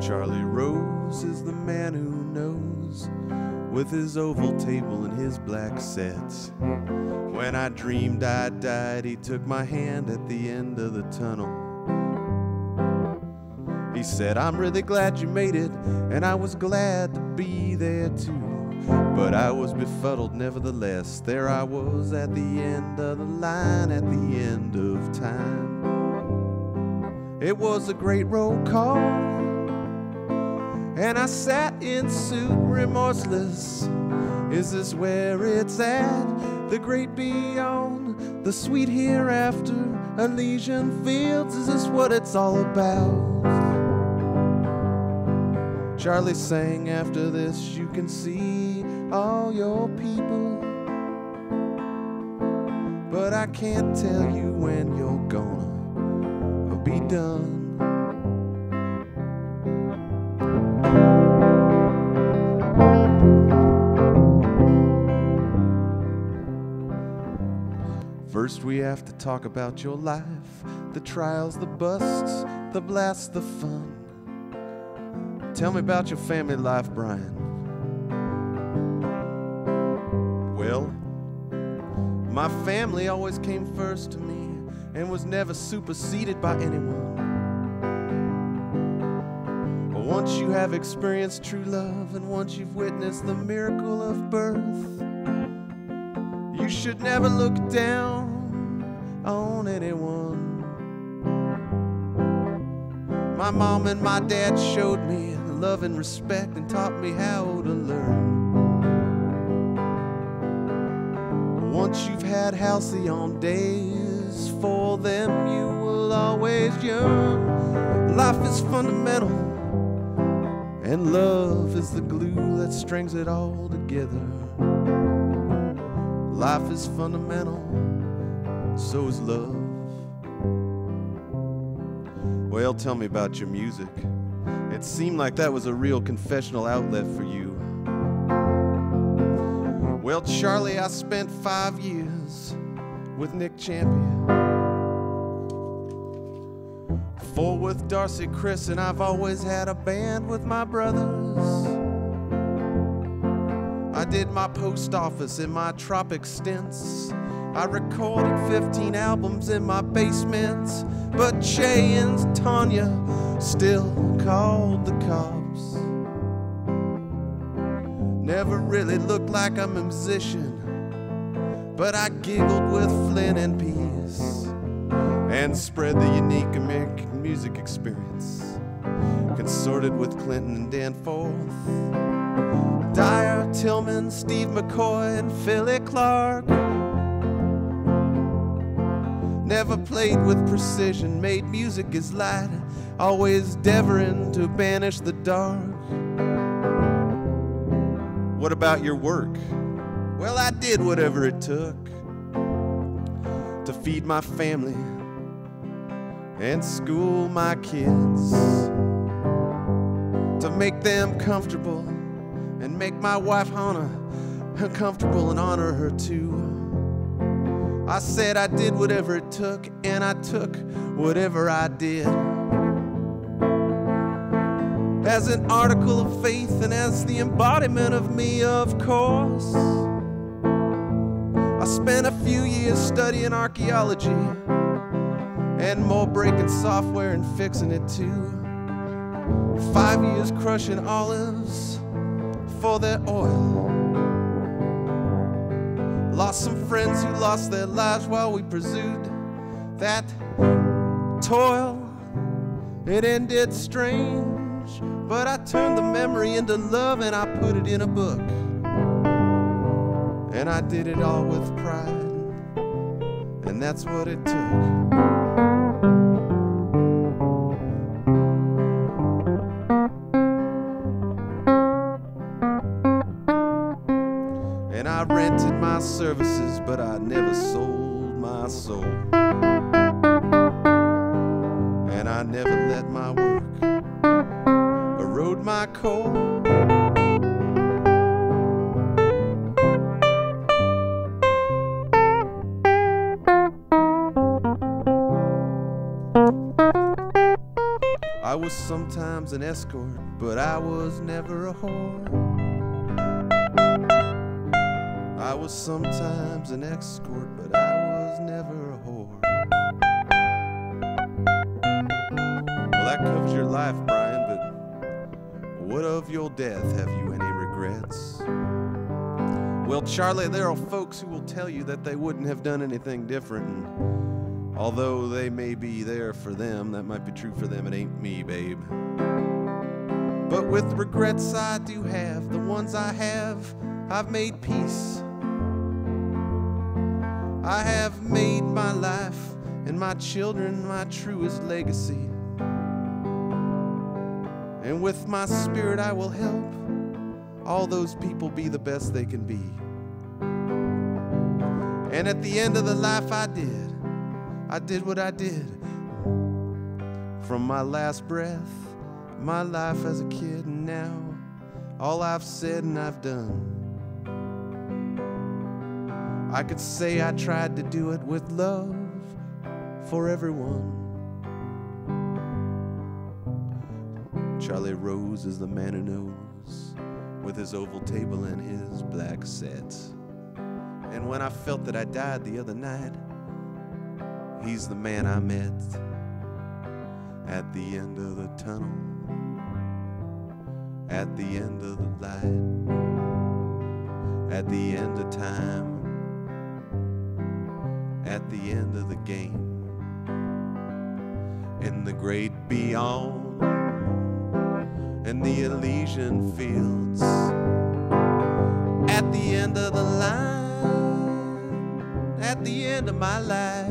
Charlie Rose is the man who knows, with his oval table and his black sets. When I dreamed I died, he took my hand at the end of the tunnel. He said, I'm really glad you made it, and I was glad to be there too. But I was befuddled nevertheless. There I was at the end of the line, at the end of time. It was a great roll call, and I sat in suit remorseless. Is this where it's at? The great beyond, the sweet hereafter, Elysian fields, is this what it's all about? Charlie sang, after this you can see all your people, but I can't tell you when you're gonna be done. First we have to talk about your life, the trials, the busts, the blasts, the fun. Tell me about your family life, Brian. Well, my family always came first to me and was never superseded by anyone. But once you have experienced true love, and once you've witnessed the miracle of birth, you should never look down on anyone. My mom and my dad showed me love and respect and taught me how to learn. Once you've had halcyon days, for them you will always yearn. Life is fundamental, and love is the glue that strings it all together. Life is fundamental, so is love. Well, tell me about your music. It seemed like that was a real confessional outlet for you. Well, Charlie, I spent 5 years with Nick Champion, 4 with Darcy Chris, and I've always had a band with my brothers. I did my post office in my tropic stints. I recorded 15 albums in my basement, but Che and Tanya still called the cops. Never really looked like a musician, but I giggled with Flynn and Pease and spread the unique American music experience. Consorted with Clinton and Danforth, Dyer, Tillman, Steve McCoy, and Philly Clark. Never played with precision, made music as light, always endeavoring to banish the dark. What about your work? Well, I did whatever it took to feed my family and school my kids, to make them comfortable and make my wife Hannah comfortable and honor her too. I said I did whatever it took, and I took whatever I did. As an article of faith and as the embodiment of me, of course. I spent a few years studying archaeology and more breaking software and fixing it too. 5 years crushing olives for their oil. Lost some friends who lost their lives while we pursued that toil. It ended strange, but I turned the memory into love and I put it in a book. And I did it all with pride, and that's what it took. And I rented my services, but I never sold my soul. And I never let my work erode my core. I I was sometimes an escort, but I was never a whore. I was sometimes an escort, but I was never a whore. Well, that covers your life, Brian, but what of your death? Have you any regrets? Well, Charlie, there are folks who will tell you that they wouldn't have done anything different, and although they may be there for them, that might be true for them, it ain't me, babe. But with regrets I do have, the ones I have, I've made peace. I have made my life and my children my truest legacy. And with my spirit I will help all those people be the best they can be. And at the end of the life I did what I did. From my last breath, my life as a kid, and now all I've said and I've done, I could say I tried to do it with love for everyone. Charlie Rose is the man who knows, with his oval table and his black set. And when I felt that I died the other night, he's the man I met at the end of the tunnel, at the end of the light, at the end of time, at the end of the game, in the great beyond, in the Elysian fields, at the end of the line, at the end of my life.